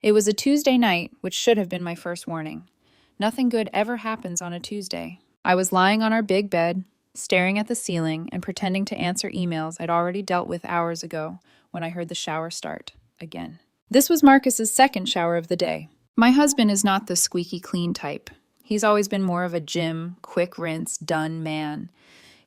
It was a Tuesday night, which should have been my first warning. Nothing good ever happens on a Tuesday. I was lying on our big bed, staring at the ceiling and pretending to answer emails I'd already dealt with hours ago when I heard the shower start again. This was Marcus's second shower of the day. My husband is not the squeaky clean type. He's always been more of a gym, quick rinse, done man.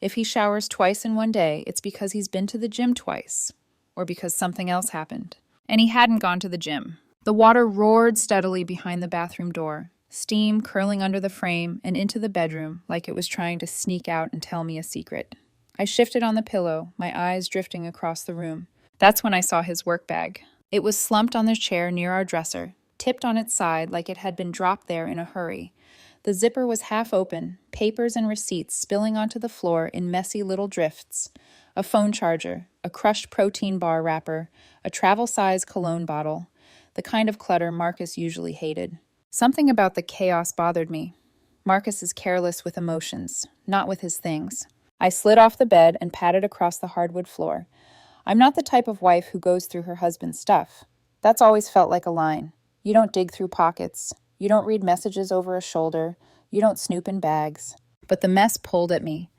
If he showers twice in one day, it's because he's been to the gym twice, or because something else happened. And he hadn't gone to the gym. The water roared steadily behind the bathroom door, steam curling under the frame and into the bedroom like it was trying to sneak out and tell me a secret. I shifted on the pillow, my eyes drifting across the room. That's when I saw his work bag. It was slumped on the chair near our dresser, tipped on its side like it had been dropped there in a hurry. The zipper was half open, papers and receipts spilling onto the floor in messy little drifts. A phone charger, a crushed protein bar wrapper, a travel-size cologne bottle, the kind of clutter Marcus usually hated. Something about the chaos bothered me. Marcus is careless with emotions, not with his things. I slid off the bed and padded across the hardwood floor. I'm not the type of wife who goes through her husband's stuff. That's always felt like a line. You don't dig through pockets. You don't read messages over a shoulder. You don't snoop in bags. But the mess pulled at me,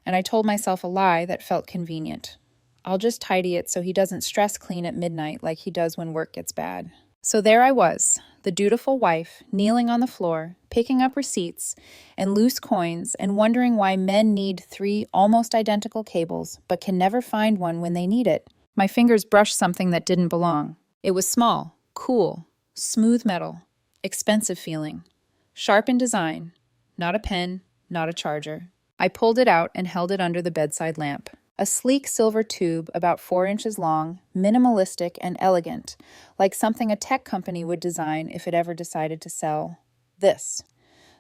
and I told myself a lie that felt convenient. I'll just tidy it so he doesn't stress clean at midnight like he does when work gets bad. So there I was, the dutiful wife, kneeling on the floor, picking up receipts and loose coins and wondering why men need 3 almost identical cables but can never find one when they need it. My fingers brushed something that didn't belong. It was small, cool, smooth metal, expensive feeling, sharp in design, not a pen, not a charger. I pulled it out and held it under the bedside lamp. A sleek silver tube about 4 inches long, minimalistic and elegant, like something a tech company would design if it ever decided to sell this.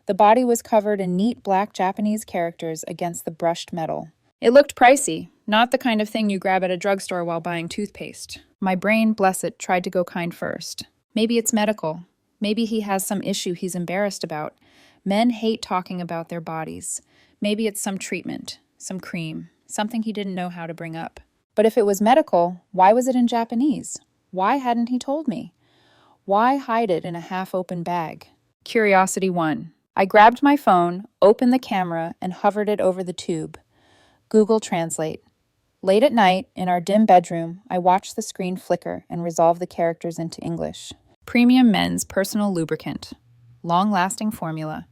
The body was covered in neat black Japanese characters against the brushed metal. It looked pricey, not the kind of thing you grab at a drugstore while buying toothpaste. My brain, bless it, tried to go kind first. Maybe it's medical. Maybe he has some issue he's embarrassed about. Men hate talking about their bodies. Maybe it's some treatment, some cream. Something he didn't know how to bring up. But if it was medical, why was it in Japanese? Why hadn't he told me? Why hide it in a half-open bag? Curiosity won. I grabbed my phone, opened the camera, and hovered it over the tube. Google Translate. Late at night, in our dim bedroom, I watched the screen flicker and resolve the characters into English. Premium men's personal lubricant. Long-lasting formula.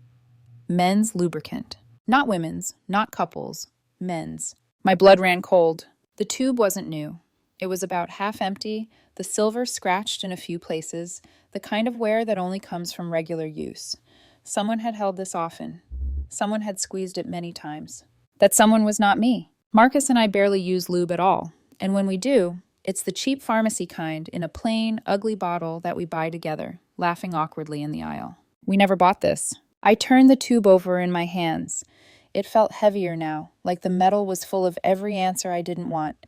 Men's lubricant. Not women's, not couples, men's. My blood ran cold. The tube wasn't new. It was about half empty, the silver scratched in a few places, the kind of wear that only comes from regular use. Someone had held this often. Someone had squeezed it many times. That someone was not me. Marcus and I barely use lube at all, and when we do, it's the cheap pharmacy kind in a plain, ugly bottle that we buy together, laughing awkwardly in the aisle. We never bought this. I turned the tube over in my hands. It felt heavier now, like the metal was full of every answer I didn't want.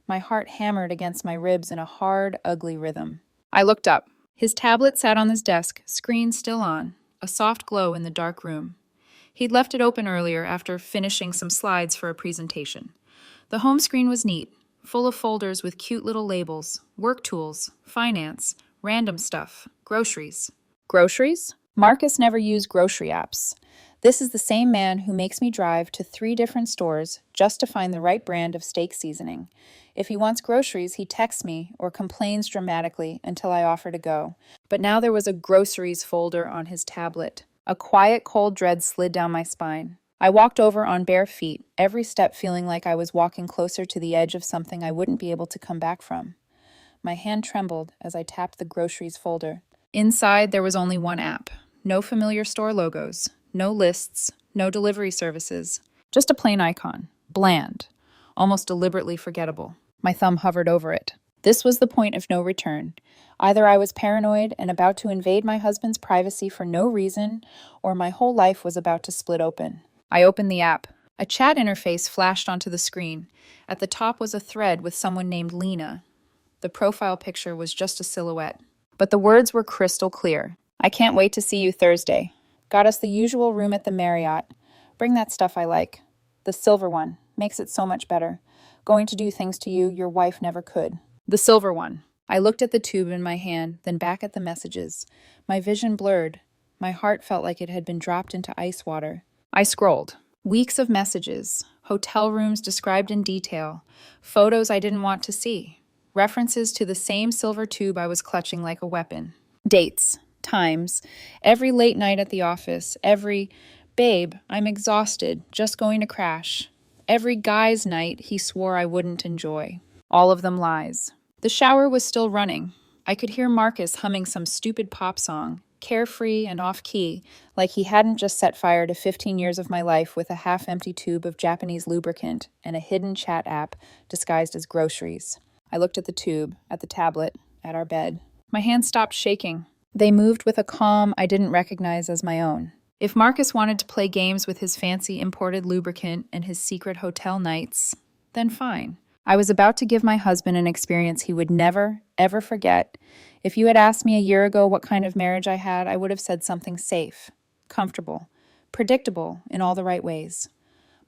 My heart hammered against my ribs in a hard, ugly rhythm. I looked up. His tablet sat on his desk, screen still on, a soft glow in the dark room. He'd left it open earlier after finishing some slides for a presentation. The home screen was neat, full of folders with cute little labels, work tools, finance, random stuff, groceries. Groceries? Marcus never used grocery apps. This is the same man who makes me drive to 3 different stores just to find the right brand of steak seasoning. If he wants groceries, he texts me or complains dramatically until I offer to go. But now there was a groceries folder on his tablet. A quiet, cold dread slid down my spine. I walked over on bare feet, every step feeling like I was walking closer to the edge of something I wouldn't be able to come back from. My hand trembled as I tapped the groceries folder. Inside, there was only one app. No familiar store logos. No lists, no delivery services, just a plain icon, bland, almost deliberately forgettable. My thumb hovered over it. This was the point of no return. Either I was paranoid and about to invade my husband's privacy for no reason, or my whole life was about to split open. I opened the app. A chat interface flashed onto the screen. At the top was a thread with someone named Lena. The profile picture was just a silhouette. But the words were crystal clear. I can't wait to see you Thursday. Got us the usual room at the Marriott. Bring that stuff I like. The silver one. Makes it so much better. Going to do things to you your wife never could. The silver one. I looked at the tube in my hand, then back at the messages. My vision blurred. My heart felt like it had been dropped into ice water. I scrolled. Weeks of messages, hotel rooms described in detail, photos I didn't want to see, references to the same silver tube I was clutching like a weapon. Dates, times, every late night at the office, every, babe, I'm exhausted, just going to crash. Every guy's night he swore I wouldn't enjoy. All of them lies. The shower was still running. I could hear Marcus humming some stupid pop song, carefree and off-key, like he hadn't just set fire to 15 years of my life with a half-empty tube of Japanese lubricant and a hidden chat app disguised as groceries. I looked at the tube, at the tablet, at our bed. My hands stopped shaking. They moved with a calm I didn't recognize as my own. If Marcus wanted to play games with his fancy imported lubricant and his secret hotel nights, then fine. I was about to give my husband an experience he would never, ever forget. If you had asked me a year ago what kind of marriage I had, I would have said something safe, comfortable, predictable in all the right ways.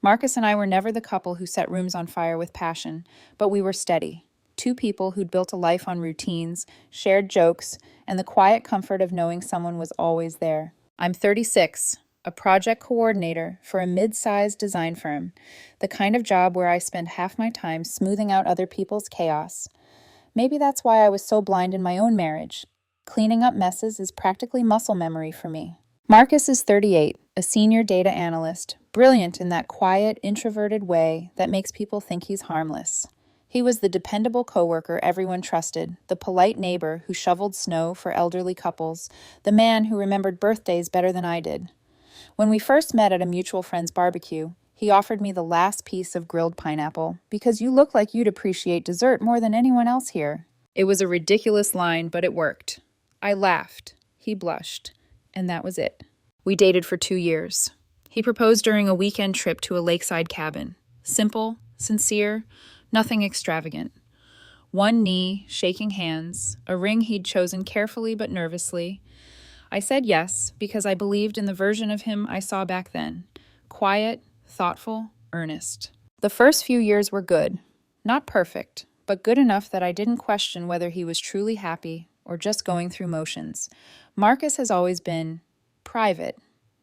Marcus and I were never the couple who set rooms on fire with passion, but we were steady. Two people who'd built a life on routines, shared jokes, and the quiet comfort of knowing someone was always there. I'm 36, a project coordinator for a mid-sized design firm, the kind of job where I spend half my time smoothing out other people's chaos. Maybe that's why I was so blind in my own marriage. Cleaning up messes is practically muscle memory for me. Marcus is 38, a senior data analyst, brilliant in that quiet, introverted way that makes people think he's harmless. He was the dependable coworker everyone trusted, the polite neighbor who shoveled snow for elderly couples, the man who remembered birthdays better than I did. When we first met at a mutual friend's barbecue, he offered me the last piece of grilled pineapple, because you look like you'd appreciate dessert more than anyone else here. It was a ridiculous line, but it worked. I laughed. He blushed. And that was it. We dated for 2 years. He proposed during a weekend trip to a lakeside cabin. Simple, sincere, nothing extravagant. One knee, shaking hands, a ring he'd chosen carefully but nervously. I said yes because I believed in the version of him I saw back then. Quiet, thoughtful, earnest. The first few years were good. Not perfect, but good enough that I didn't question whether he was truly happy or just going through motions. Marcus has always been private,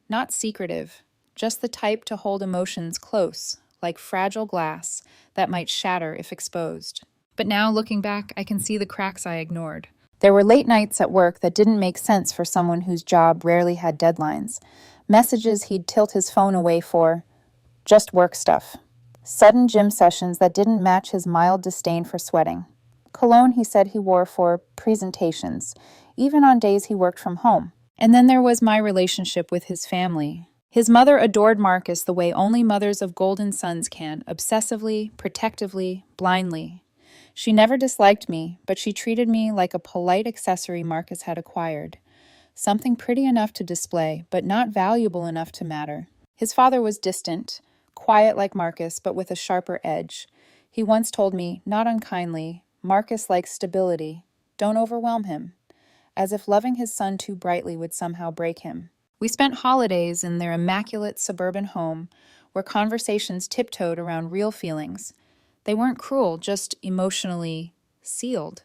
not secretive, just the type to hold emotions close, like fragile glass that might shatter if exposed. But now, looking back, I can see the cracks I ignored. There were late nights at work that didn't make sense for someone whose job rarely had deadlines. Messages he'd tilt his phone away for, just work stuff. Sudden gym sessions that didn't match his mild disdain for sweating. Cologne he said he wore for presentations, even on days he worked from home. And then there was my relationship with his family. His mother adored Marcus the way only mothers of golden sons can, obsessively, protectively, blindly. She never disliked me, but she treated me like a polite accessory Marcus had acquired. Something pretty enough to display, but not valuable enough to matter. His father was distant, quiet like Marcus, but with a sharper edge. He once told me, not unkindly, Marcus likes stability. Don't overwhelm him. As if loving his son too brightly would somehow break him. We spent holidays in their immaculate suburban home, where conversations tiptoed around real feelings. They weren't cruel, just emotionally sealed.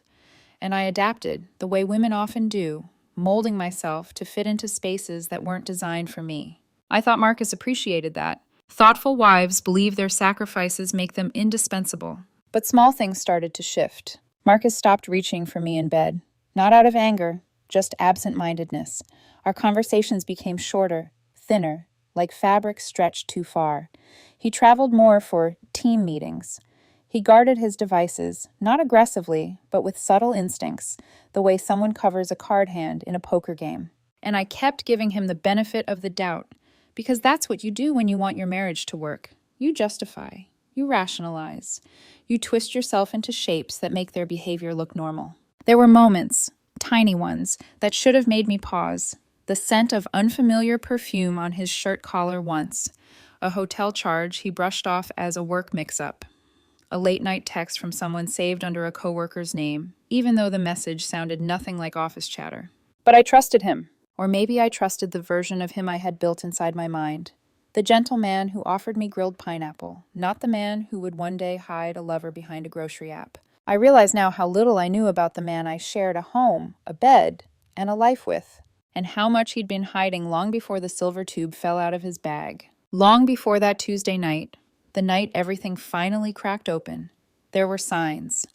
And I adapted, the way women often do, molding myself to fit into spaces that weren't designed for me. I thought Marcus appreciated that. Thoughtful wives believe their sacrifices make them indispensable. But small things started to shift. Marcus stopped reaching for me in bed. Not out of anger, just absent-mindedness. Our conversations became shorter, thinner, like fabric stretched too far. He traveled more for team meetings. He guarded his devices, not aggressively, but with subtle instincts, the way someone covers a card hand in a poker game. And I kept giving him the benefit of the doubt, because that's what you do when you want your marriage to work. You justify. You rationalize. You twist yourself into shapes that make their behavior look normal. There were moments, tiny ones, that should have made me pause. The scent of unfamiliar perfume on his shirt collar once. A hotel charge he brushed off as a work mix-up. A late-night text from someone saved under a coworker's name, even though the message sounded nothing like office chatter. But I trusted him. Or maybe I trusted the version of him I had built inside my mind. The gentle man who offered me grilled pineapple, not the man who would one day hide a lover behind a grocery app. I realize now how little I knew about the man I shared a home, a bed, and a life with, and how much he'd been hiding long before the silver tube fell out of his bag. Long before that Tuesday night, the night everything finally cracked open, there were signs.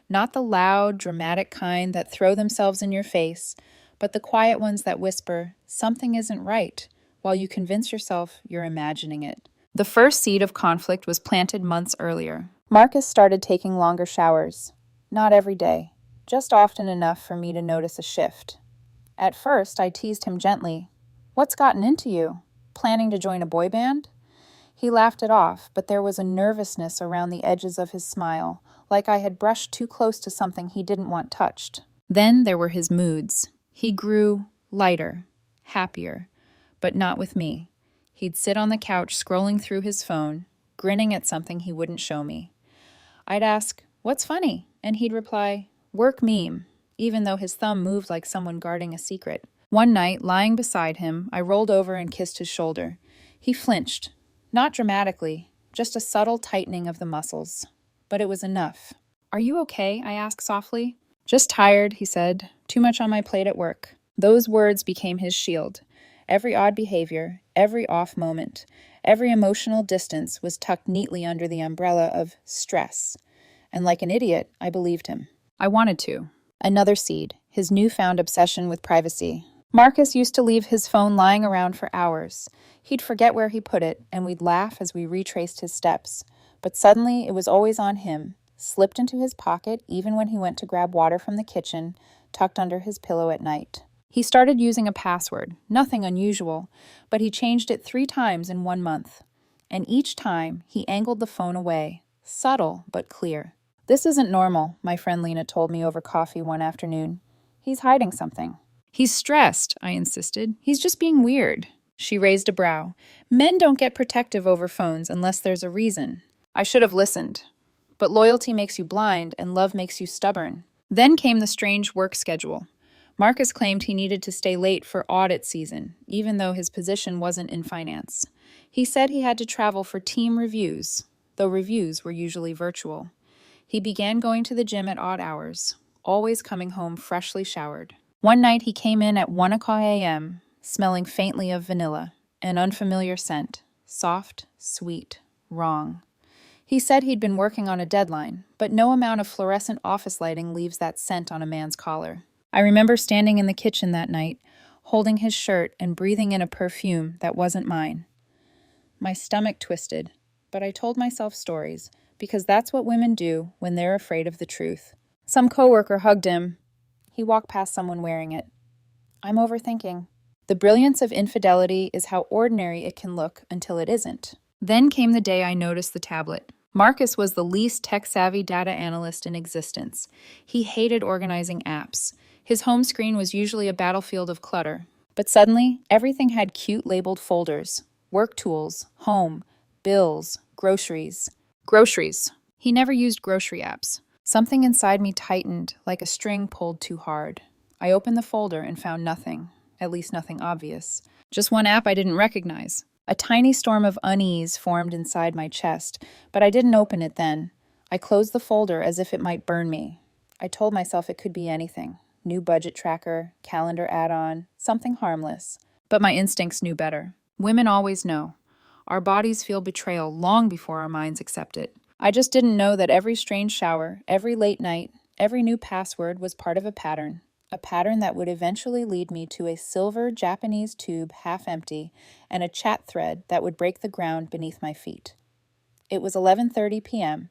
Not the loud, dramatic kind that throw themselves in your face, but the quiet ones that whisper, something isn't right, while you convince yourself you're imagining it. The first seed of conflict was planted months earlier. Marcus started taking longer showers. Not every day, just often enough for me to notice a shift. At first, I teased him gently. "What's gotten into you? Planning to join a boy band?" He laughed it off, but there was a nervousness around the edges of his smile, like I had brushed too close to something he didn't want touched. Then there were his moods. He grew lighter, happier, but not with me. He'd sit on the couch scrolling through his phone, grinning at something he wouldn't show me. I'd ask, "What's funny?" And he'd reply, "Work meme," even though his thumb moved like someone guarding a secret. One night, lying beside him, I rolled over and kissed his shoulder. He flinched. Not dramatically, just a subtle tightening of the muscles. But it was enough. "Are you okay?" I asked softly. "Just tired," he said. "Too much on my plate at work." Those words became his shield. Every odd behavior, every off moment, every emotional distance was tucked neatly under the umbrella of stress. And like an idiot, I believed him. I wanted to. Another seed, his newfound obsession with privacy. Marcus used to leave his phone lying around for hours. He'd forget where he put it, and we'd laugh as we retraced his steps. But suddenly, it was always on him, slipped into his pocket even when he went to grab water from the kitchen, tucked under his pillow at night. He started using a password, nothing unusual, but he changed it 3 times in 1 month. And each time, he angled the phone away, subtle but clear. "This isn't normal," my friend Lena told me over coffee one afternoon. "He's hiding something." "He's stressed," I insisted. "He's just being weird." She raised a brow. "Men don't get protective over phones unless there's a reason." I should have listened. But loyalty makes you blind and love makes you stubborn. Then came the strange work schedule. Marcus claimed he needed to stay late for audit season, even though his position wasn't in finance. He said he had to travel for team reviews, though reviews were usually virtual. He began going to the gym at odd hours, always coming home freshly showered. One night he came in at 1 a.m., smelling faintly of vanilla, an unfamiliar scent, soft, sweet, wrong. He said he'd been working on a deadline, but no amount of fluorescent office lighting leaves that scent on a man's collar. I remember standing in the kitchen that night, holding his shirt and breathing in a perfume that wasn't mine. My stomach twisted, but I told myself stories, because that's what women do when they're afraid of the truth. Some coworker hugged him. He walked past someone wearing it. I'm overthinking. The brilliance of infidelity is how ordinary it can look until it isn't. Then came the day I noticed the tablet. Marcus was the least tech-savvy data analyst in existence. He hated organizing apps. His home screen was usually a battlefield of clutter. But suddenly, everything had cute labeled folders. Work tools, home, bills, groceries. Groceries. He never used grocery apps. Something inside me tightened, like a string pulled too hard. I opened the folder and found nothing, at least nothing obvious. Just one app I didn't recognize. A tiny storm of unease formed inside my chest, but I didn't open it then. I closed the folder as if it might burn me. I told myself it could be anything. New budget tracker, calendar add-on, something harmless. But my instincts knew better. Women always know. Our bodies feel betrayal long before our minds accept it. I just didn't know that every strange shower, every late night, every new password was part of a pattern that would eventually lead me to a silver Japanese tube half empty and a chat thread that would break the ground beneath my feet. It was 11:30 p.m.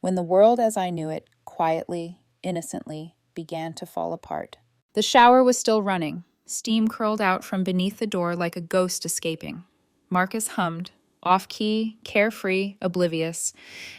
when the world as I knew it, quietly, innocently, began to fall apart. The shower was still running. Steam curled out from beneath the door like a ghost escaping. Marcus hummed, off-key, carefree, oblivious,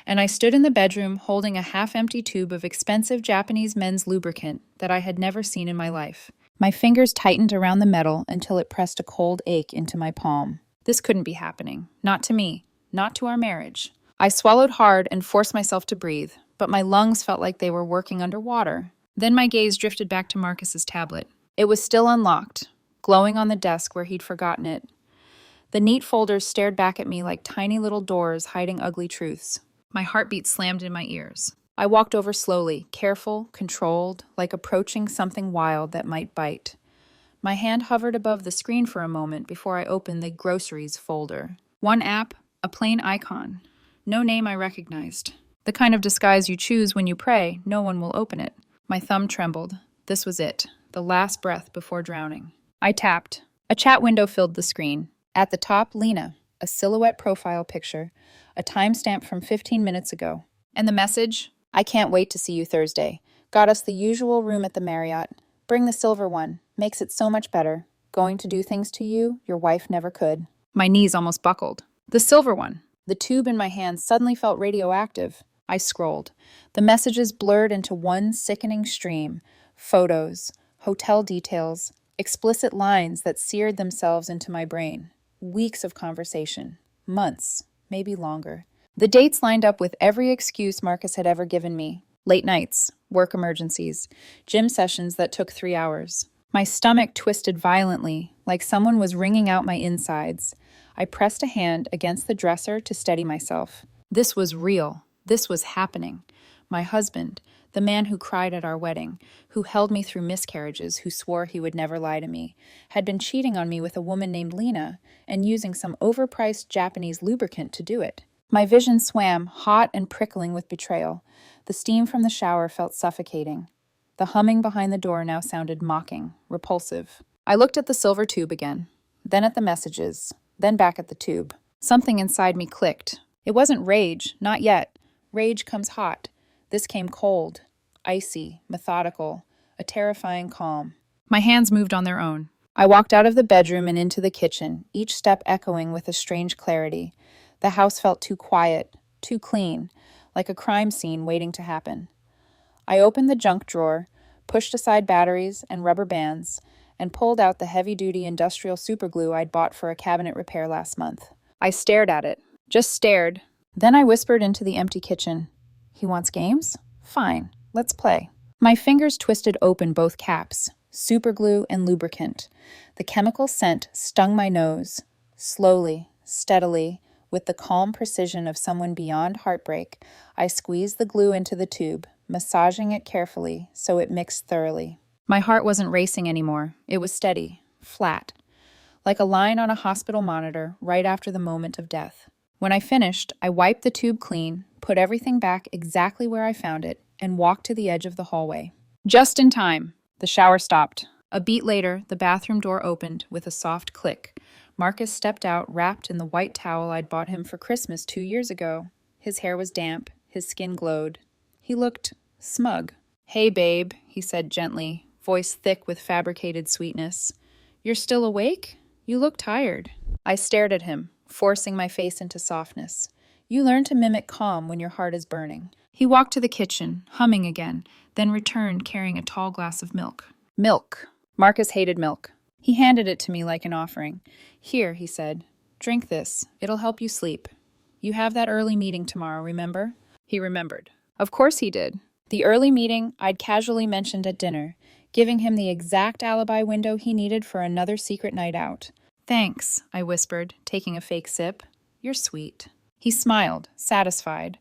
and I stood in the bedroom holding a half-empty tube of expensive Japanese men's lubricant that I had never seen in my life. My fingers tightened around the metal until it pressed a cold ache into my palm. This couldn't be happening. Not to me. Not to our marriage. I swallowed hard and forced myself to breathe, but my lungs felt like they were working underwater. Then my gaze drifted back to Marcus's tablet. It was still unlocked, glowing on the desk where he'd forgotten it. The neat folders stared back at me like tiny little doors hiding ugly truths. My heartbeat slammed in my ears. I walked over slowly, careful, controlled, like approaching something wild that might bite. My hand hovered above the screen for a moment before I opened the groceries folder. One app, a plain icon. No name I recognized. The kind of disguise you choose when you pray, no one will open it. My thumb trembled. This was it, the last breath before drowning. I tapped. A chat window filled the screen. At the top, Lena, a silhouette profile picture, a timestamp from 15 minutes ago. And the message? I can't wait to see you Thursday. Got us the usual room at the Marriott. Bring the silver one. Makes it so much better. Going to do things to you your wife never could. My knees almost buckled. The silver one. The tube in my hand suddenly felt radioactive. I scrolled. The messages blurred into one sickening stream. Photos, hotel details, explicit lines that seared themselves into my brain. Weeks of conversation. Months, maybe longer. The dates lined up with every excuse Marcus had ever given me. Late nights, work emergencies, gym sessions that took 3 hours. My stomach twisted violently, like someone was wringing out my insides. I pressed a hand against the dresser to steady myself. This was real. This was happening. My husband, the man who cried at our wedding, who held me through miscarriages, who swore he would never lie to me, had been cheating on me with a woman named Lena and using some overpriced Japanese lubricant to do it. My vision swam, hot and prickling with betrayal. The steam from the shower felt suffocating. The humming behind the door now sounded mocking, repulsive. I looked at the silver tube again, then at the messages, then back at the tube. Something inside me clicked. It wasn't rage, not yet. Rage comes hot. This came cold, icy, methodical, a terrifying calm. My hands moved on their own. I walked out of the bedroom and into the kitchen, each step echoing with a strange clarity. The house felt too quiet, too clean, like a crime scene waiting to happen. I opened the junk drawer, pushed aside batteries and rubber bands, and pulled out the heavy-duty industrial superglue I'd bought for a cabinet repair last month. I stared at it, just stared. Then I whispered into the empty kitchen. He wants games? Fine, let's play. My fingers twisted open both caps, superglue and lubricant. The chemical scent stung my nose. Slowly, steadily, with the calm precision of someone beyond heartbreak, I squeezed the glue into the tube, massaging it carefully so it mixed thoroughly. My heart wasn't racing anymore. It was steady, flat, like a line on a hospital monitor right after the moment of death. When I finished, I wiped the tube clean, put everything back exactly where I found it, and walked to the edge of the hallway. Just in time. The shower stopped. A beat later, the bathroom door opened with a soft click. Marcus stepped out wrapped in the white towel I'd bought him for Christmas 2 years ago. His hair was damp, his skin glowed. He looked smug. "Hey, babe," he said gently, voice thick with fabricated sweetness. "You're still awake? You look tired." I stared at him, forcing my face into softness. You learn to mimic calm when your heart is burning. He walked to the kitchen, humming again, then returned carrying a tall glass of milk. Milk. Marcus hated milk. He handed it to me like an offering. "Here," he said. "Drink this. It'll help you sleep. You have that early meeting tomorrow, remember?" He remembered. Of course he did. The early meeting I'd casually mentioned at dinner, giving him the exact alibi window he needed for another secret night out. "Thanks," I whispered, taking a fake sip. "You're sweet." He smiled, satisfied,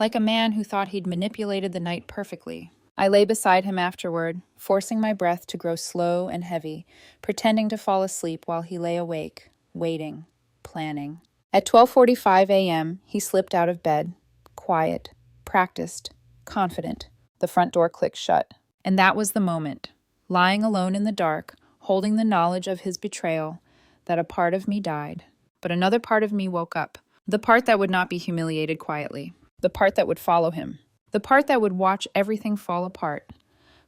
like a man who thought he'd manipulated the night perfectly. I lay beside him afterward, forcing my breath to grow slow and heavy, pretending to fall asleep while he lay awake, waiting, planning. At 12:45 a.m., he slipped out of bed, quiet, practiced, confident. The front door clicked shut. And that was the moment, lying alone in the dark, holding the knowledge of his betrayal, that a part of me died. But another part of me woke up. The part that would not be humiliated quietly. The part that would follow him. The part that would watch everything fall apart.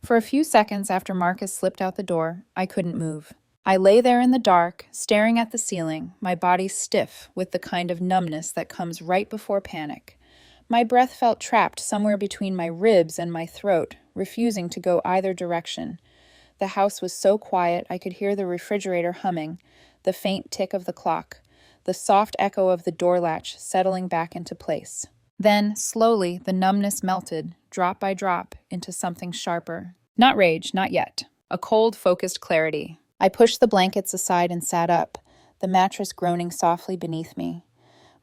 For a few seconds after Marcus slipped out the door, I couldn't move. I lay there in the dark, staring at the ceiling, my body stiff with the kind of numbness that comes right before panic. My breath felt trapped somewhere between my ribs and my throat, refusing to go either direction. The house was so quiet I could hear the refrigerator humming, the faint tick of the clock, the soft echo of the door latch settling back into place. Then, slowly, the numbness melted, drop by drop, into something sharper. Not rage, not yet. A cold, focused clarity. I pushed the blankets aside and sat up, the mattress groaning softly beneath me.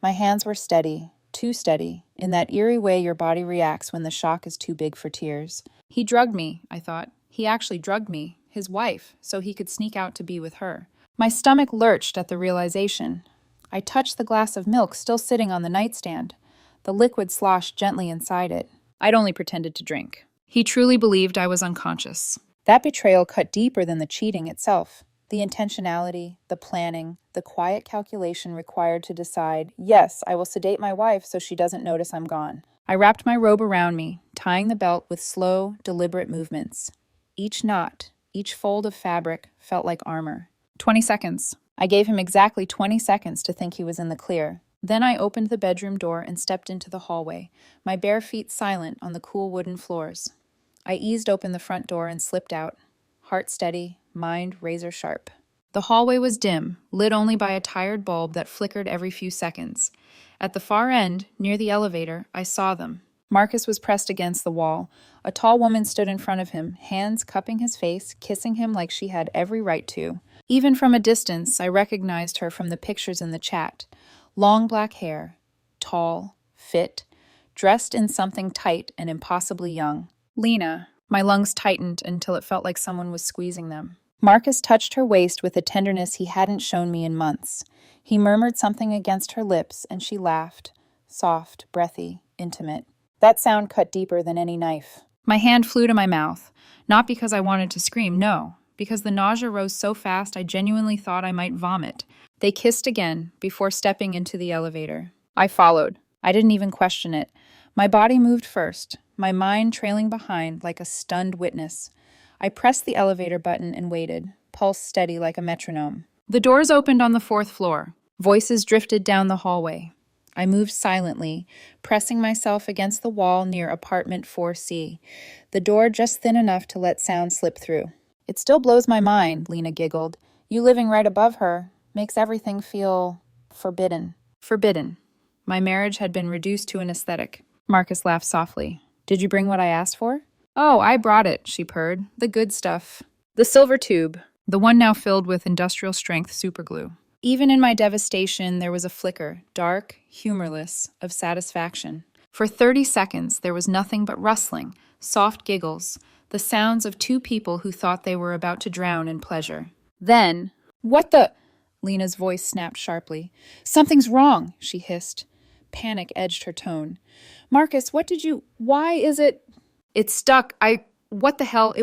My hands were steady, too steady, in that eerie way your body reacts when the shock is too big for tears. He drugged me, I thought. He actually drugged me, his wife, so he could sneak out to be with her. My stomach lurched at the realization. I touched the glass of milk still sitting on the nightstand. The liquid sloshed gently inside it. I'd only pretended to drink. He truly believed I was unconscious. That betrayal cut deeper than the cheating itself. The intentionality, the planning, the quiet calculation required to decide, yes, I will sedate my wife so she doesn't notice I'm gone. I wrapped my robe around me, tying the belt with slow, deliberate movements. Each knot, each fold of fabric felt like armor. 20 seconds. I gave him exactly 20 seconds to think he was in the clear. Then I opened the bedroom door and stepped into the hallway, my bare feet silent on the cool wooden floors. I eased open the front door and slipped out, heart steady, mind razor sharp. The hallway was dim, lit only by a tired bulb that flickered every few seconds. At the far end, near the elevator, I saw them. Marcus was pressed against the wall. A tall woman stood in front of him, hands cupping his face, kissing him like she had every right to. Even from a distance, I recognized her from the pictures in the chat. Long black hair, tall, fit, dressed in something tight and impossibly young. Lena. My lungs tightened until it felt like someone was squeezing them. Marcus touched her waist with a tenderness he hadn't shown me in months. He murmured something against her lips, and she laughed. Soft, breathy, intimate. That sound cut deeper than any knife. My hand flew to my mouth. Not because I wanted to scream, no. Because the nausea rose so fast I genuinely thought I might vomit. They kissed again, before stepping into the elevator. I followed. I didn't even question it. My body moved first, my mind trailing behind like a stunned witness. I pressed the elevator button and waited, pulse steady like a metronome. The doors opened on the 4th floor. Voices drifted down the hallway. I moved silently, pressing myself against the wall near apartment 4C, the door just thin enough to let sound slip through. It still blows my mind, Lena giggled. You living right above her makes everything feel forbidden. Forbidden. My marriage had been reduced to an aesthetic. Marcus laughed softly. Did you bring what I asked for? Oh, I brought it, she purred. The good stuff. The silver tube. The one now filled with industrial-strength superglue. Even in my devastation, there was a flicker, dark, humorless, of satisfaction. For 30 seconds, there was nothing but rustling, soft giggles, the sounds of two people who thought they were about to drown in pleasure. Then, what the? Lena's voice snapped sharply. Something's wrong, she hissed. Panic edged her tone. Marcus, why is it? It's stuck. What the hell?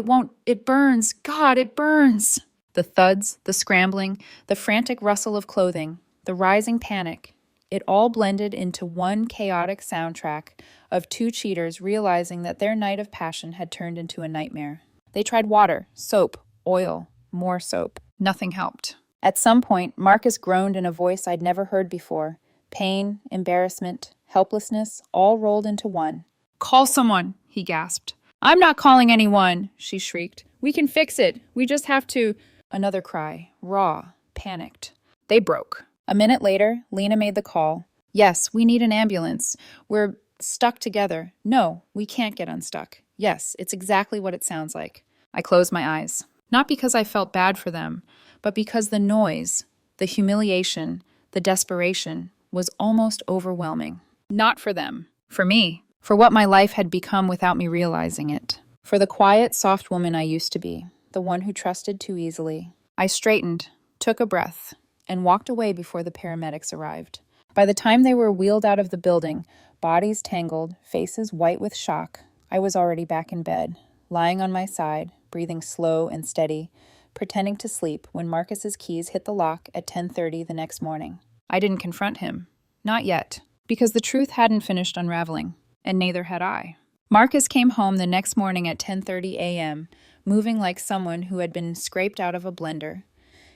It burns. God, it burns. The thuds, the scrambling, the frantic rustle of clothing, the rising panic. It all blended into one chaotic soundtrack of two cheaters realizing that their night of passion had turned into a nightmare. They tried water, soap, oil, more soap. Nothing helped. At some point, Marcus groaned in a voice I'd never heard before. Pain, embarrassment, helplessness, all rolled into one. Call someone, he gasped. I'm not calling anyone, she shrieked. We can fix it. We just have to. Another cry, raw, panicked. They broke. A minute later, Lena made the call. Yes, we need an ambulance. We're stuck together. No, we can't get unstuck. Yes, it's exactly what it sounds like. I closed my eyes. Not because I felt bad for them, but because the noise, the humiliation, the desperation was almost overwhelming. Not for them. For me. For what my life had become without me realizing it. For the quiet, soft woman I used to be. The one who trusted too easily. I straightened, took a breath, and walked away before the paramedics arrived. By the time they were wheeled out of the building, bodies tangled, faces white with shock, I was already back in bed, lying on my side, breathing slow and steady, pretending to sleep when Marcus's keys hit the lock at 10:30 the next morning. I didn't confront him. Not yet. Because the truth hadn't finished unraveling, and neither had I. Marcus came home the next morning at 10:30 a.m., moving like someone who had been scraped out of a blender.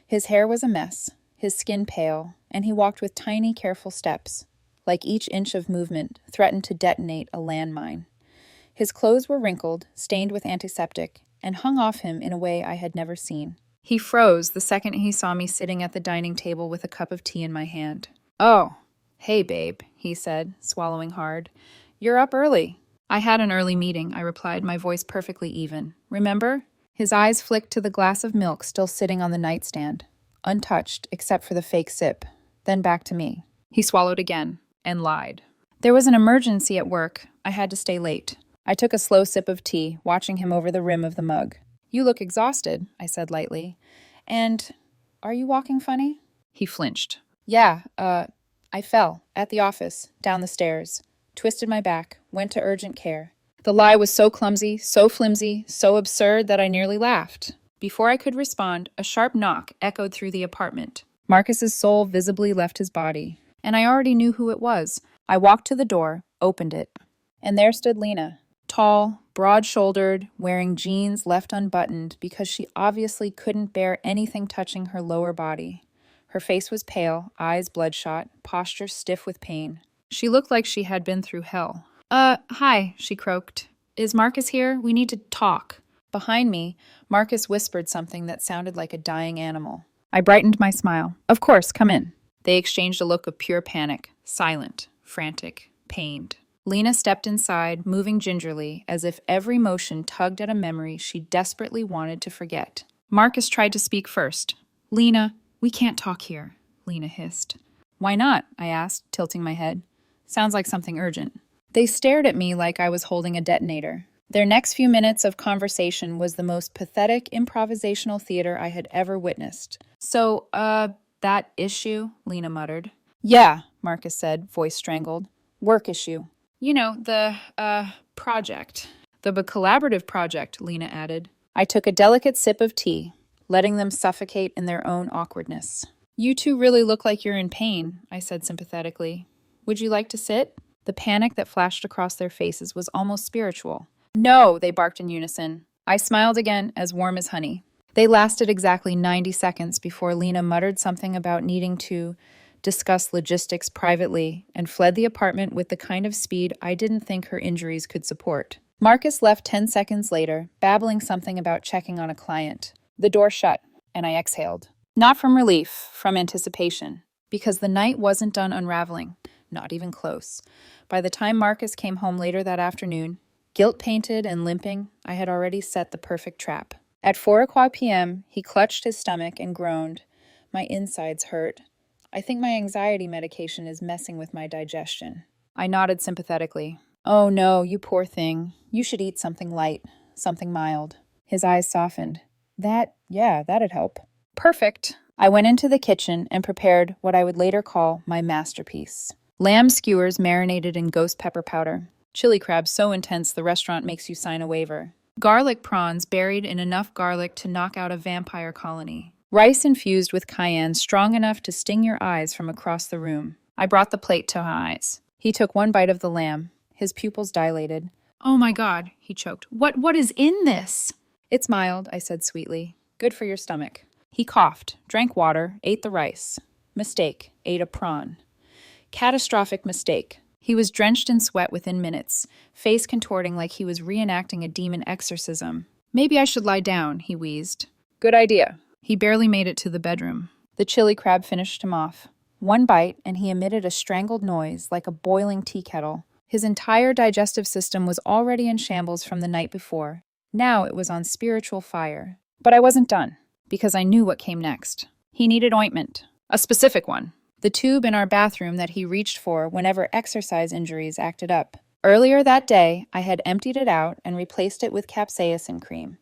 His hair was a mess, his skin pale, and he walked with tiny, careful steps, like each inch of movement threatened to detonate a landmine. His clothes were wrinkled, stained with antiseptic, and hung off him in a way I had never seen. He froze the second he saw me sitting at the dining table with a cup of tea in my hand. Oh, hey, babe, he said, swallowing hard. You're up early. I had an early meeting, I replied, my voice perfectly even. Remember? His eyes flicked to the glass of milk still sitting on the nightstand, untouched except for the fake sip, then back to me. He swallowed again, and lied. There was an emergency at work. I had to stay late. I took a slow sip of tea, watching him over the rim of the mug. You look exhausted, I said lightly. And are you walking funny? He flinched. Yeah, I fell at the office, down the stairs, twisted my back, went to urgent care. The lie was so clumsy, so flimsy, so absurd that I nearly laughed. Before I could respond, a sharp knock echoed through the apartment. Marcus's soul visibly left his body, and I already knew who it was. I walked to the door, opened it, and there stood Lena, tall, broad-shouldered, wearing jeans left unbuttoned because she obviously couldn't bear anything touching her lower body. Her face was pale, eyes bloodshot, posture stiff with pain. She looked like she had been through hell. Hi, she croaked. Is Marcus here? We need to talk. Behind me, Marcus whispered something that sounded like a dying animal. I brightened my smile. Of course, come in. They exchanged a look of pure panic, silent, frantic, pained. Lena stepped inside, moving gingerly, as if every motion tugged at a memory she desperately wanted to forget. Marcus tried to speak first. Lena, we can't talk here, Lena hissed. Why not? I asked, tilting my head. Sounds like something urgent. They stared at me like I was holding a detonator. Their next few minutes of conversation was the most pathetic improvisational theater I had ever witnessed. So, that issue, Lena muttered. Yeah, Marcus said, voice strangled. Work issue. You know, the project. The collaborative project, Lena added. I took a delicate sip of tea, letting them suffocate in their own awkwardness. You two really look like you're in pain, I said sympathetically. Would you like to sit? The panic that flashed across their faces was almost spiritual. No, they barked in unison. I smiled again, as warm as honey. They lasted exactly 90 seconds before Lena muttered something about needing to discuss logistics privately and fled the apartment with the kind of speed I didn't think her injuries could support. Marcus left 10 seconds later, babbling something about checking on a client. The door shut, and I exhaled. Not from relief, from anticipation, because the night wasn't done unraveling, not even close. By the time Marcus came home later that afternoon, guilt-painted and limping, I had already set the perfect trap. At 4:00 p.m., he clutched his stomach and groaned. My insides hurt. I think my anxiety medication is messing with my digestion. I nodded sympathetically. Oh no, you poor thing. You should eat something light, something mild. His eyes softened. That'd help. Perfect. I went into the kitchen and prepared what I would later call my masterpiece. Lamb skewers marinated in ghost pepper powder. Chili crab so intense the restaurant makes you sign a waiver. Garlic prawns buried in enough garlic to knock out a vampire colony. Rice infused with cayenne strong enough to sting your eyes from across the room. I brought the plate to my eyes. He took one bite of the lamb. His pupils dilated. Oh my God, he choked. What is in this? It's mild, I said sweetly. Good for your stomach. He coughed, drank water, ate the rice. Mistake, ate a prawn. Catastrophic mistake. He was drenched in sweat within minutes, face contorting like he was reenacting a demon exorcism. Maybe I should lie down, he wheezed. Good idea. He barely made it to the bedroom. The chili crab finished him off. One bite, and he emitted a strangled noise like a boiling tea kettle. His entire digestive system was already in shambles from the night before. Now it was on spiritual fire. But I wasn't done, because I knew what came next. He needed ointment. A specific one. The tube in our bathroom that he reached for whenever exercise injuries acted up. Earlier that day, I had emptied it out and replaced it with capsaicin cream,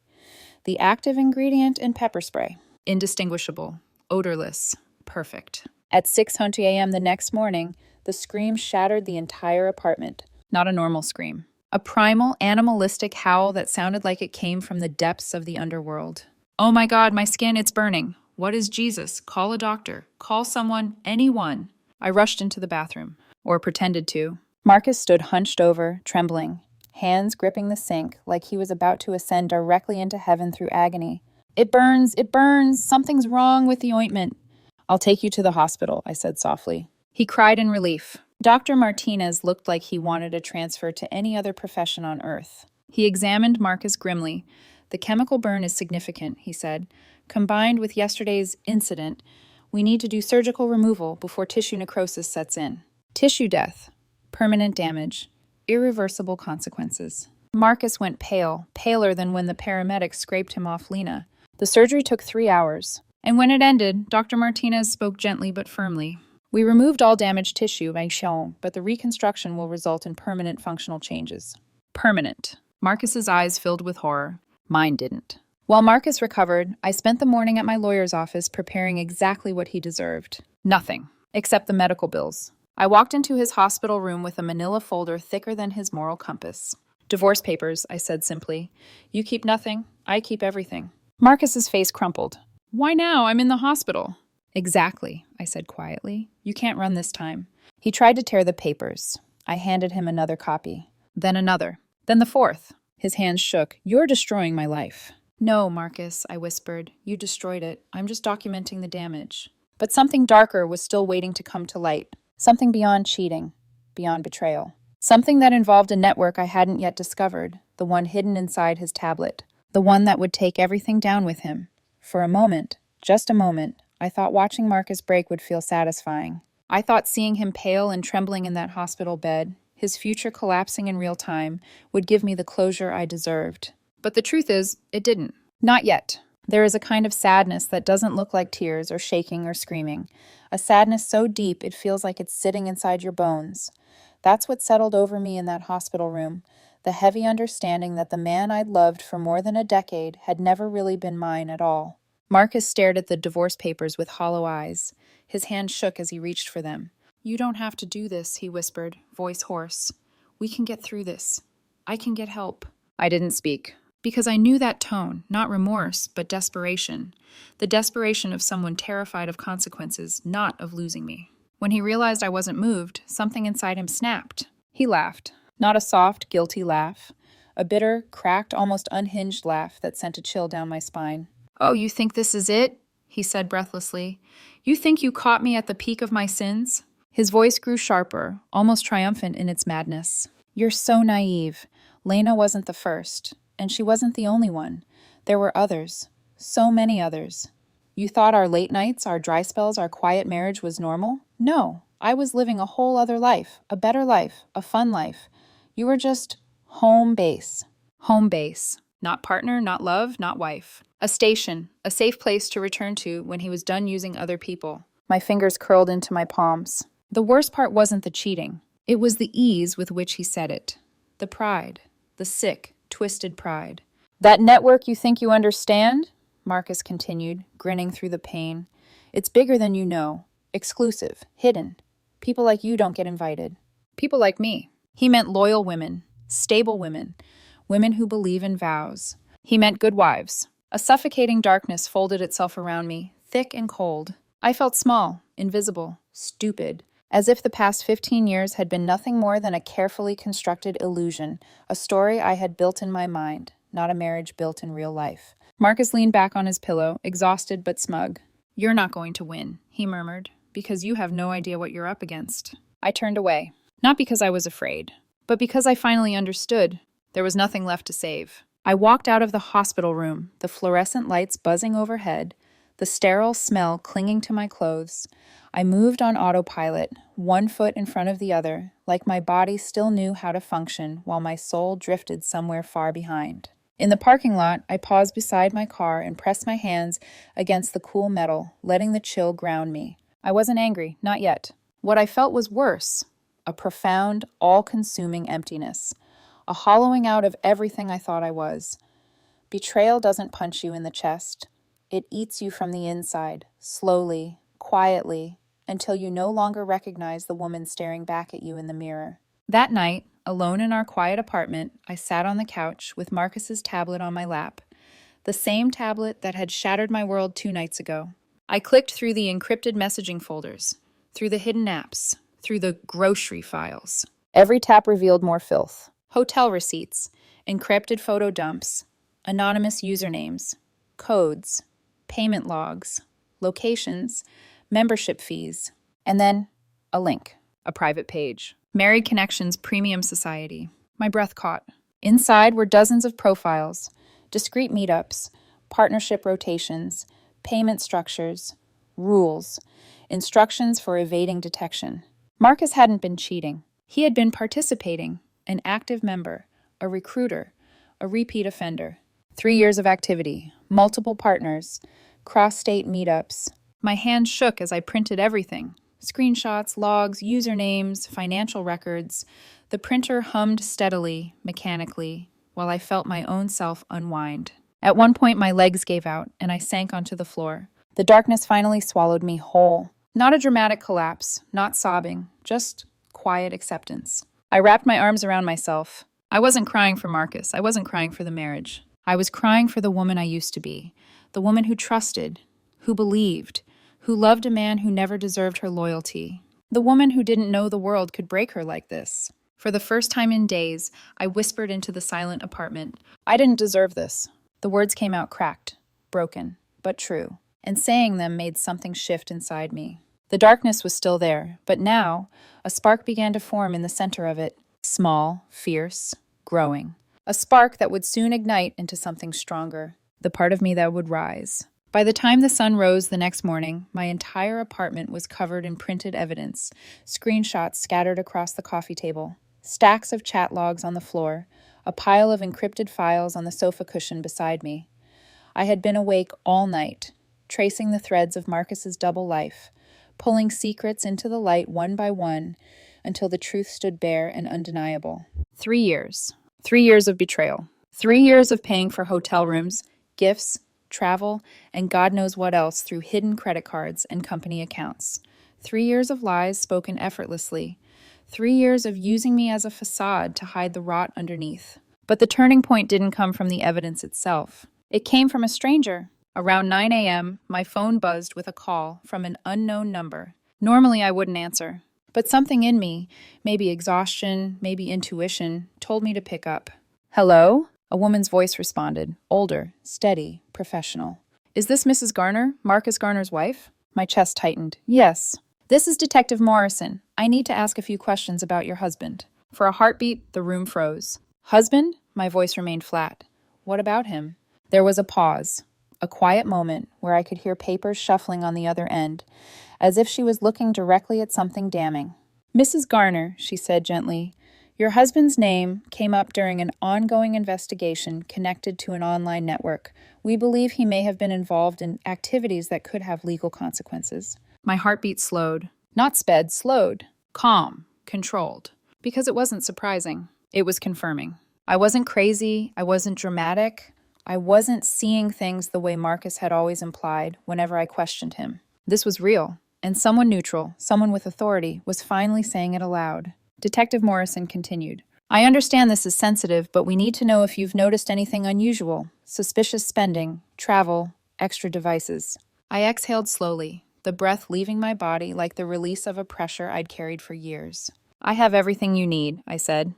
the active ingredient in pepper spray. Indistinguishable, odorless, perfect. At 6:20 a.m. the next morning, the scream shattered the entire apartment. Not a normal scream. A primal, animalistic howl that sounded like it came from the depths of the underworld. Oh my God, my skin, it's burning. What is Jesus? Call a doctor. Call someone, anyone. I rushed into the bathroom, or pretended to. Marcus stood hunched over, trembling, hands gripping the sink like he was about to ascend directly into heaven through agony. It burns, something's wrong with the ointment. I'll take you to the hospital, I said softly. He cried in relief. Dr. Martinez looked like he wanted a transfer to any other profession on earth. He examined Marcus grimly. The chemical burn is significant, he said. Combined with yesterday's incident, we need to do surgical removal before tissue necrosis sets in. Tissue death, permanent damage, irreversible consequences. Marcus went pale, paler than when the paramedics scraped him off Lena. The surgery took 3 hours, and when it ended, Dr. Martinez spoke gently but firmly. We removed all damaged tissue, but the reconstruction will result in permanent functional changes. Permanent. Marcus's eyes filled with horror. Mine didn't. While Marcus recovered, I spent the morning at my lawyer's office preparing exactly what he deserved. Nothing, except the medical bills. I walked into his hospital room with a manila folder thicker than his moral compass. Divorce papers, I said simply. You keep nothing, I keep everything. Marcus's face crumpled. Why now? I'm in the hospital. Exactly, I said quietly. You can't run this time. He tried to tear the papers. I handed him another copy. Then another. Then the fourth. His hands shook. You're destroying my life. No, Marcus, I whispered. You destroyed it. I'm just documenting the damage. But something darker was still waiting to come to light. Something beyond cheating. Beyond betrayal. Something that involved a network I hadn't yet discovered. The one hidden inside his tablet. The one that would take everything down with him. For a moment, just a moment, I thought watching Marcus break would feel satisfying. I thought seeing him pale and trembling in that hospital bed, his future collapsing in real time, would give me the closure I deserved. But the truth is, it didn't. Not yet. There is a kind of sadness that doesn't look like tears or shaking or screaming. A sadness so deep it feels like it's sitting inside your bones. That's what settled over me in that hospital room. The heavy understanding that the man I'd loved for more than a decade had never really been mine at all. Marcus stared at the divorce papers with hollow eyes. His hand shook as he reached for them. You don't have to do this, he whispered, voice hoarse. We can get through this. I can get help. I didn't speak. Because I knew that tone, not remorse, but desperation. The desperation of someone terrified of consequences, not of losing me. When he realized I wasn't moved, something inside him snapped. He laughed. Not a soft, guilty laugh. A bitter, cracked, almost unhinged laugh that sent a chill down my spine. Oh, you think this is it? He said breathlessly. You think you caught me at the peak of my sins? His voice grew sharper, almost triumphant in its madness. You're so naive. Lena wasn't the first. And she wasn't the only one. There were others. So many others. You thought our late nights, our dry spells, our quiet marriage was normal? No. I was living a whole other life. A better life. A fun life. You were just home base. Home base. Not partner, not love, not wife. A station. A safe place to return to when he was done using other people. My fingers curled into my palms. The worst part wasn't the cheating. It was the ease with which he said it. The pride. The sick, twisted pride. That network you think you understand? Marcus continued, grinning through the pain. It's bigger than you know. Exclusive. Hidden. People like you don't get invited. People like me. He meant loyal women. Stable women. Women who believe in vows. He meant good wives. A suffocating darkness folded itself around me, thick and cold. I felt small, invisible, stupid. As if the past 15 years had been nothing more than a carefully constructed illusion, a story I had built in my mind, not a marriage built in real life. Marcus leaned back on his pillow, exhausted but smug. You're not going to win, he murmured, because you have no idea what you're up against. I turned away, not because I was afraid, but because I finally understood. There was nothing left to save. I walked out of the hospital room, the fluorescent lights buzzing overhead, the sterile smell clinging to my clothes. I moved on autopilot, one foot in front of the other, like my body still knew how to function while my soul drifted somewhere far behind. In the parking lot, I paused beside my car and pressed my hands against the cool metal, letting the chill ground me. I wasn't angry, not yet. What I felt was worse, a profound, all-consuming emptiness, a hollowing out of everything I thought I was. Betrayal doesn't punch you in the chest. It eats you from the inside, slowly, quietly, until you no longer recognize the woman staring back at you in the mirror. That night, alone in our quiet apartment, I sat on the couch with Marcus's tablet on my lap, the same tablet that had shattered my world 2 nights ago. I clicked through the encrypted messaging folders, through the hidden apps, through the grocery files. Every tap revealed more filth. Hotel receipts, encrypted photo dumps, anonymous usernames, codes, payment logs, locations, membership fees, and then a link, a private page. Married Connections Premium Society. My breath caught. Inside were dozens of profiles, discrete meetups, partnership rotations, payment structures, rules, instructions for evading detection. Marcus hadn't been cheating. He had been participating, an active member, a recruiter, a repeat offender. 3 years of activity, multiple partners, cross-state meetups. My hand shook as I printed everything. Screenshots, logs, usernames, financial records. The printer hummed steadily, mechanically, while I felt my own self unwind. At one point, my legs gave out, and I sank onto the floor. The darkness finally swallowed me whole. Not a dramatic collapse, not sobbing, just quiet acceptance. I wrapped my arms around myself. I wasn't crying for Marcus. I wasn't crying for the marriage. I was crying for the woman I used to be, the woman who trusted, who believed, who loved a man who never deserved her loyalty, the woman who didn't know the world could break her like this. For the first time in days, I whispered into the silent apartment, "I didn't deserve this." The words came out cracked, broken, but true, and saying them made something shift inside me. The darkness was still there, but now a spark began to form in the center of it, small, fierce, growing. A spark that would soon ignite into something stronger, the part of me that would rise. By the time the sun rose the next morning, my entire apartment was covered in printed evidence, screenshots scattered across the coffee table, stacks of chat logs on the floor, a pile of encrypted files on the sofa cushion beside me. I had been awake all night, tracing the threads of Marcus's double life, pulling secrets into the light one by one until the truth stood bare and undeniable. 3 years. 3 years of betrayal. 3 years of paying for hotel rooms, gifts, travel, and God knows what else through hidden credit cards and company accounts. 3 years of lies spoken effortlessly. 3 years of using me as a facade to hide the rot underneath. But the turning point didn't come from the evidence itself. It came from a stranger. Around 9 a.m., my phone buzzed with a call from an unknown number. Normally, I wouldn't answer. But something in me, maybe exhaustion, maybe intuition, told me to pick up. "Hello?" A woman's voice responded, older, steady, professional. "Is this Mrs. Garner, Marcus Garner's wife?" My chest tightened. "Yes." "This is Detective Morrison. I need to ask a few questions about your husband." For a heartbeat, the room froze. "Husband?" My voice remained flat. "What about him?" There was a pause, a quiet moment where I could hear papers shuffling on the other end, as if she was looking directly at something damning. "Mrs. Garner," she said gently, "your husband's name came up during an ongoing investigation connected to an online network. We believe he may have been involved in activities that could have legal consequences." My heartbeat slowed. Not sped, slowed. Calm, controlled. Because it wasn't surprising. It was confirming. I wasn't crazy. I wasn't dramatic. I wasn't seeing things the way Marcus had always implied whenever I questioned him. This was real, and someone neutral, someone with authority, was finally saying it aloud. Detective Morrison continued, "I understand this is sensitive, but we need to know if you've noticed anything unusual, suspicious spending, travel, extra devices." I exhaled slowly, the breath leaving my body like the release of a pressure I'd carried for years. "I have everything you need," I said.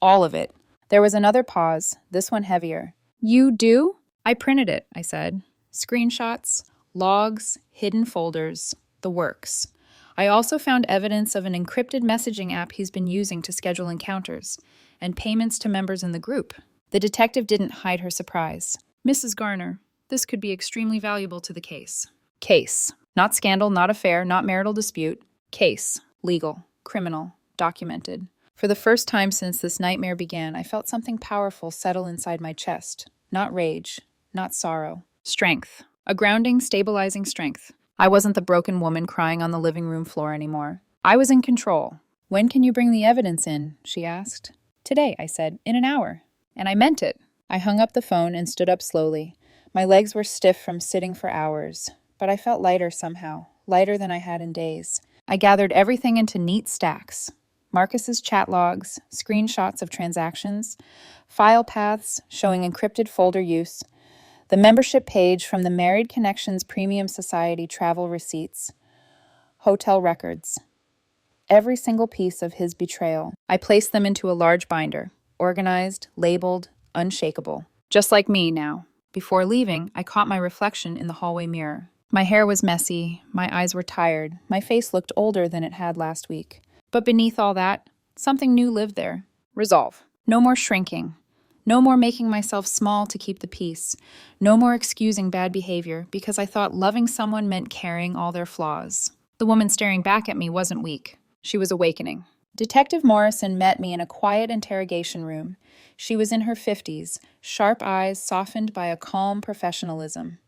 "All of it." There was another pause, this one heavier. "You do?" "I printed it," I said. "Screenshots, logs, hidden folders, the works. I also found evidence of an encrypted messaging app he's been using to schedule encounters, and payments to members in the group." The detective didn't hide her surprise. "Mrs. Garner, this could be extremely valuable to the case." Case. Not scandal, not affair, not marital dispute. Case. Legal. Criminal. Documented. For the first time since this nightmare began, I felt something powerful settle inside my chest. Not rage. Not sorrow. Strength. A grounding, stabilizing strength. I wasn't the broken woman crying on the living room floor anymore. I was in control. "When can you bring the evidence in?" she asked. "Today," I said. "In an hour." And I meant it. I hung up the phone and stood up slowly. My legs were stiff from sitting for hours, but I felt lighter somehow, lighter than I had in days. I gathered everything into neat stacks. Marcus's chat logs, screenshots of transactions, file paths showing encrypted folder use, the membership page from the Married Connections Premium Society travel receipts, hotel records. Every single piece of his betrayal. I placed them into a large binder, organized, labeled, unshakable. Just like me now. Before leaving, I caught my reflection in the hallway mirror. My hair was messy, my eyes were tired, my face looked older than it had last week. But beneath all that, something new lived there. Resolve. No more shrinking. No more making myself small to keep the peace. No more excusing bad behavior because I thought loving someone meant carrying all their flaws. The woman staring back at me wasn't weak. She was awakening. Detective Morrison met me in a quiet interrogation room. She was in her 50s, sharp eyes softened by a calm professionalism.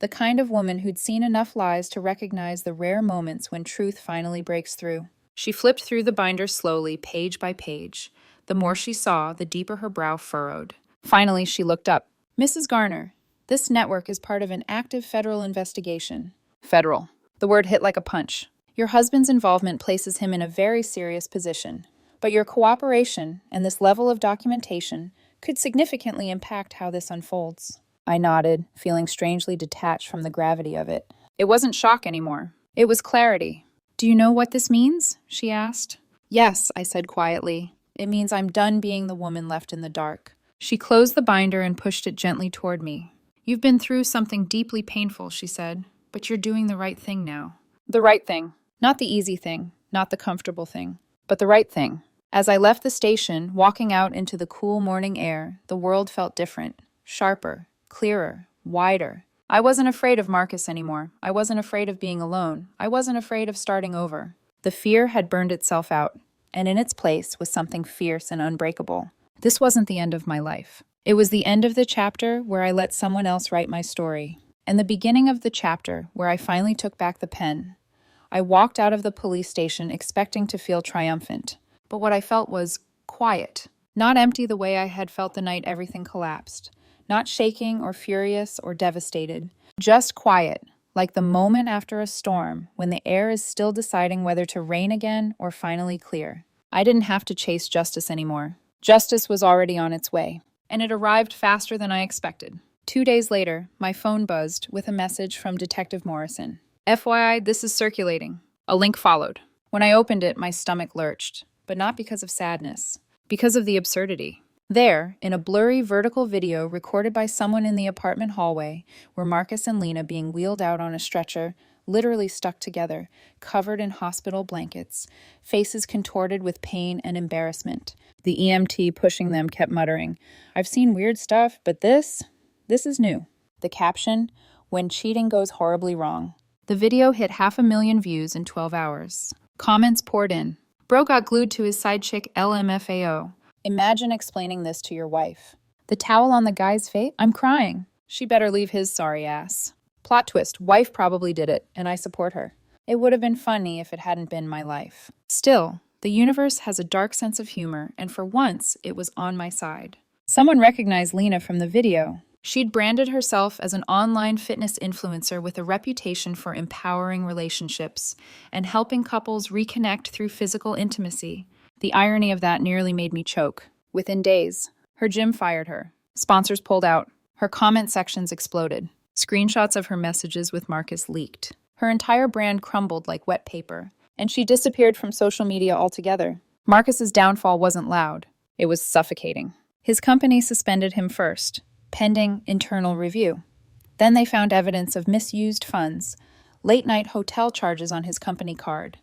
the kind of woman who'd seen enough lies to recognize the rare moments when truth finally breaks through. She flipped through the binder slowly, page by page. The more she saw, the deeper her brow furrowed. Finally, she looked up. Mrs. Garner, this network is part of an active federal investigation. Federal. The word hit like a punch. Your husband's involvement places him in a very serious position, but your cooperation and this level of documentation could significantly impact how this unfolds. I nodded, feeling strangely detached from the gravity of it. It wasn't shock anymore. It was clarity. Do you know what this means? She asked. Yes, I said quietly. It means I'm done being the woman left in the dark. She closed the binder and pushed it gently toward me. You've been through something deeply painful, she said, but you're doing the right thing now. The right thing. Not the easy thing, not the comfortable thing, but the right thing. As I left the station, walking out into the cool morning air, the world felt different, sharper, clearer, wider. I wasn't afraid of Marcus anymore. I wasn't afraid of being alone. I wasn't afraid of starting over. The fear had burned itself out, and in its place was something fierce and unbreakable. This wasn't the end of my life. It was the end of the chapter where I let someone else write my story, and the beginning of the chapter where I finally took back the pen. I walked out of the police station expecting to feel triumphant, but what I felt was quiet. Not empty the way I had felt the night everything collapsed. Not shaking or furious or devastated. Just quiet, like the moment after a storm when the air is still deciding whether to rain again or finally clear. I didn't have to chase justice anymore. Justice was already on its way, and it arrived faster than I expected. 2 days later, my phone buzzed with a message from Detective Morrison. FYI, this is circulating. A link followed. When I opened it, my stomach lurched, but not because of sadness, because of the absurdity. There, in a blurry vertical video recorded by someone in the apartment hallway, were Marcus and Lena being wheeled out on a stretcher, literally stuck together, covered in hospital blankets, faces contorted with pain and embarrassment. The EMT pushing them kept muttering, "I've seen weird stuff, but this is new." The caption, "When cheating goes horribly wrong." The video hit 500,000 views in 12 hours. Comments poured in. Bro got glued to his side chick LMFAO. Imagine explaining this to your wife. The towel on the guy's face? I'm crying. She better leave his sorry ass. Plot twist, wife probably did it, and I support her. It would have been funny if it hadn't been my life. Still, the universe has a dark sense of humor, and for once, it was on my side. Someone recognized Lena from the video. She'd branded herself as an online fitness influencer with a reputation for empowering relationships and helping couples reconnect through physical intimacy. The irony of that nearly made me choke. Within days, her gym fired her. Sponsors pulled out. Her comment sections exploded. Screenshots of her messages with Marcus leaked. Her entire brand crumbled like wet paper, and she disappeared from social media altogether. Marcus's downfall wasn't loud. It was suffocating. His company suspended him first, pending internal review. Then they found evidence of misused funds, late-night hotel charges on his company card,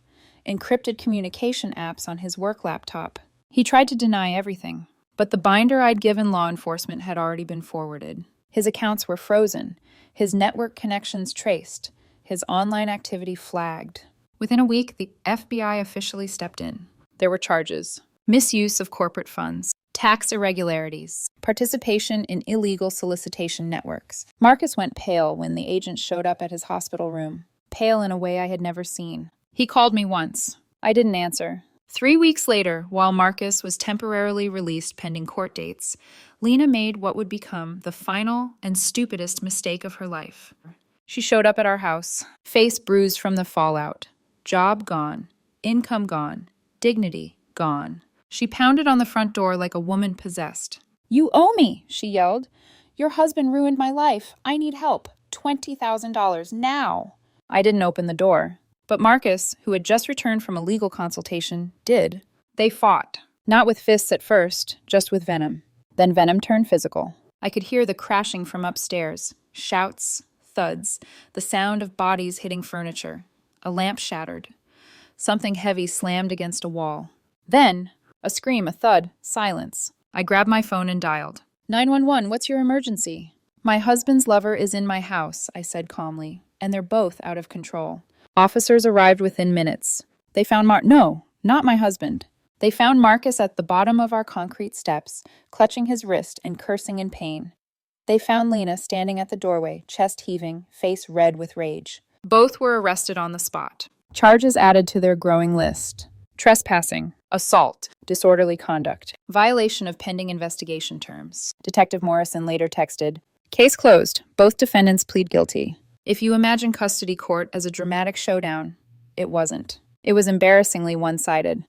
encrypted communication apps on his work laptop. He tried to deny everything, but the binder I'd given law enforcement had already been forwarded. His accounts were frozen, his network connections traced, his online activity flagged. Within a week, the FBI officially stepped in. There were charges: misuse of corporate funds, tax irregularities, participation in illegal solicitation networks. Marcus went pale when the agent showed up at his hospital room, pale in a way I had never seen. He called me once. I didn't answer. 3 weeks later, while Marcus was temporarily released pending court dates, Lena made what would become the final and stupidest mistake of her life. She showed up at our house, face bruised from the fallout, job gone, income gone, dignity gone. She pounded on the front door like a woman possessed. "You owe me," she yelled. "Your husband ruined my life. I need help. $20,000 now." I didn't open the door. But Marcus, who had just returned from a legal consultation, did. They fought. Not with fists at first, just with venom. Then venom turned physical. I could hear the crashing from upstairs. Shouts, thuds, the sound of bodies hitting furniture. A lamp shattered. Something heavy slammed against a wall. Then, a scream, a thud, silence. I grabbed my phone and dialed. 911, what's your emergency? My husband's lover is in my house, I said calmly, and they're both out of control. Officers arrived within minutes. They found No, not my husband. They found Marcus at the bottom of our concrete steps, clutching his wrist and cursing in pain. They found Lena standing at the doorway, chest heaving, face red with rage. Both were arrested on the spot. Charges added to their growing list: trespassing, assault, disorderly conduct, violation of pending investigation terms. Detective Morrison later texted, "Case closed. Both defendants plead guilty." If you imagine custody court as a dramatic showdown, it wasn't. It was embarrassingly one-sided.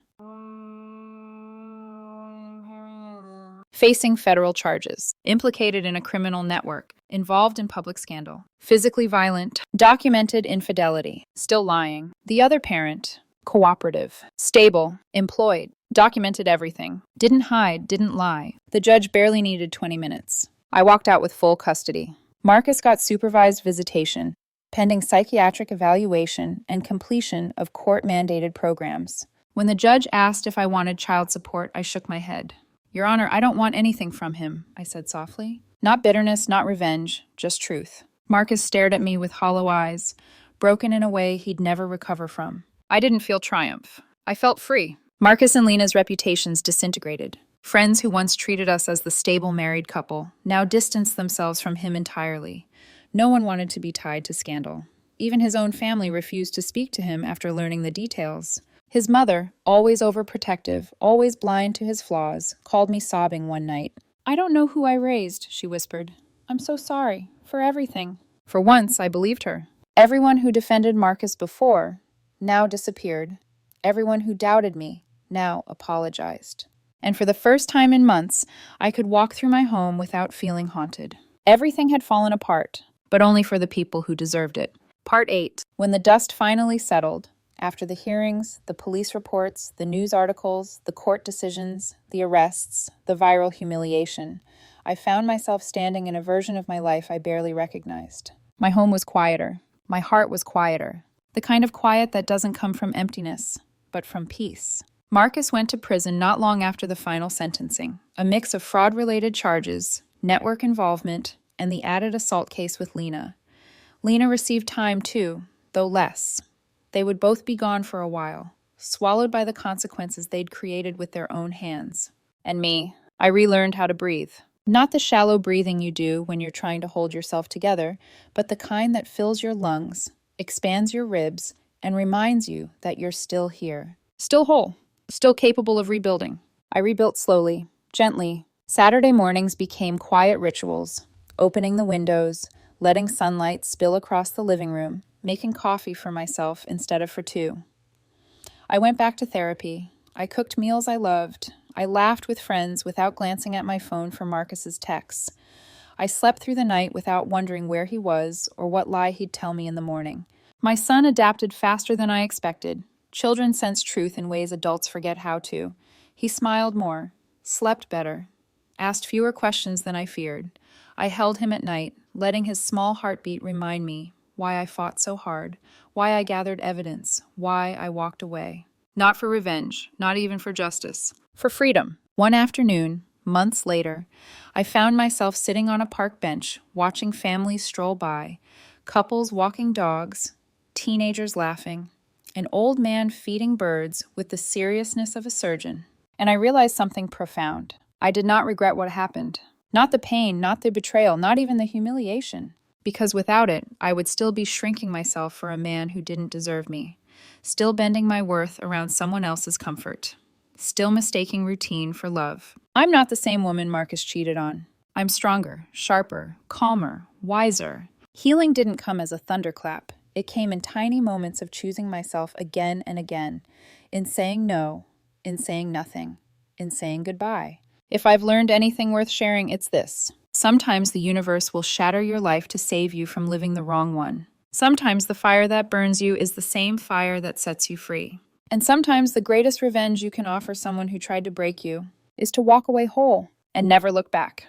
Facing federal charges, implicated in a criminal network, involved in public scandal, physically violent, documented infidelity, still lying. The other parent, cooperative, stable, employed, documented everything, didn't hide, didn't lie. The judge barely needed 20 minutes. I walked out with full custody. Marcus got supervised visitation, pending psychiatric evaluation and completion of court-mandated programs. When the judge asked if I wanted child support, I shook my head. "Your Honor, I don't want anything from him," I said softly. Not bitterness, not revenge, just truth. Marcus stared at me with hollow eyes, broken in a way he'd never recover from. I didn't feel triumph. I felt free. Marcus and Lena's reputations disintegrated. Friends who once treated us as the stable married couple now distanced themselves from him entirely. No one wanted to be tied to scandal. Even his own family refused to speak to him after learning the details. His mother, always overprotective, always blind to his flaws, called me sobbing one night. "I don't know who I raised," she whispered. "I'm so sorry, for everything." For once, I believed her. Everyone who defended Marcus before now disappeared. Everyone who doubted me now apologized. And for the first time in months, I could walk through my home without feeling haunted. Everything had fallen apart, but only for the people who deserved it. Part 8. When the dust finally settled, after the hearings, the police reports, the news articles, the court decisions, the arrests, the viral humiliation, I found myself standing in a version of my life I barely recognized. My home was quieter. My heart was quieter. The kind of quiet that doesn't come from emptiness, but from peace. Marcus went to prison not long after the final sentencing, a mix of fraud-related charges, network involvement, and the added assault case with Lena. Lena received time too, though less. They would both be gone for a while, swallowed by the consequences they'd created with their own hands. And me, I relearned how to breathe. Not the shallow breathing you do when you're trying to hold yourself together, but the kind that fills your lungs, expands your ribs, and reminds you that you're still here. Still whole, still capable of rebuilding. I rebuilt slowly, gently. Saturday mornings became quiet rituals, opening the windows, letting sunlight spill across the living room, making coffee for myself instead of for two. I went back to therapy. I cooked meals I loved. I laughed with friends without glancing at my phone for Marcus's texts. I slept through the night without wondering where he was or what lie he'd tell me in the morning. My son adapted faster than I expected. Children sense truth in ways adults forget how to. He smiled more, slept better, asked fewer questions than I feared. I held him at night, letting his small heartbeat remind me why I fought so hard, why I gathered evidence, why I walked away. Not for revenge, not even for justice, for freedom. One afternoon, months later, I found myself sitting on a park bench, watching families stroll by, couples walking dogs, teenagers laughing, an old man feeding birds with the seriousness of a surgeon. And I realized something profound. I did not regret what happened. Not the pain, not the betrayal, not even the humiliation. Because without it, I would still be shrinking myself for a man who didn't deserve me, still bending my worth around someone else's comfort, still mistaking routine for love. I'm not the same woman Marcus cheated on. I'm stronger, sharper, calmer, wiser. Healing didn't come as a thunderclap. It came in tiny moments of choosing myself again and again, in saying no, in saying nothing, in saying goodbye. If I've learned anything worth sharing, it's this. Sometimes the universe will shatter your life to save you from living the wrong one. Sometimes the fire that burns you is the same fire that sets you free. And sometimes the greatest revenge you can offer someone who tried to break you is to walk away whole and never look back.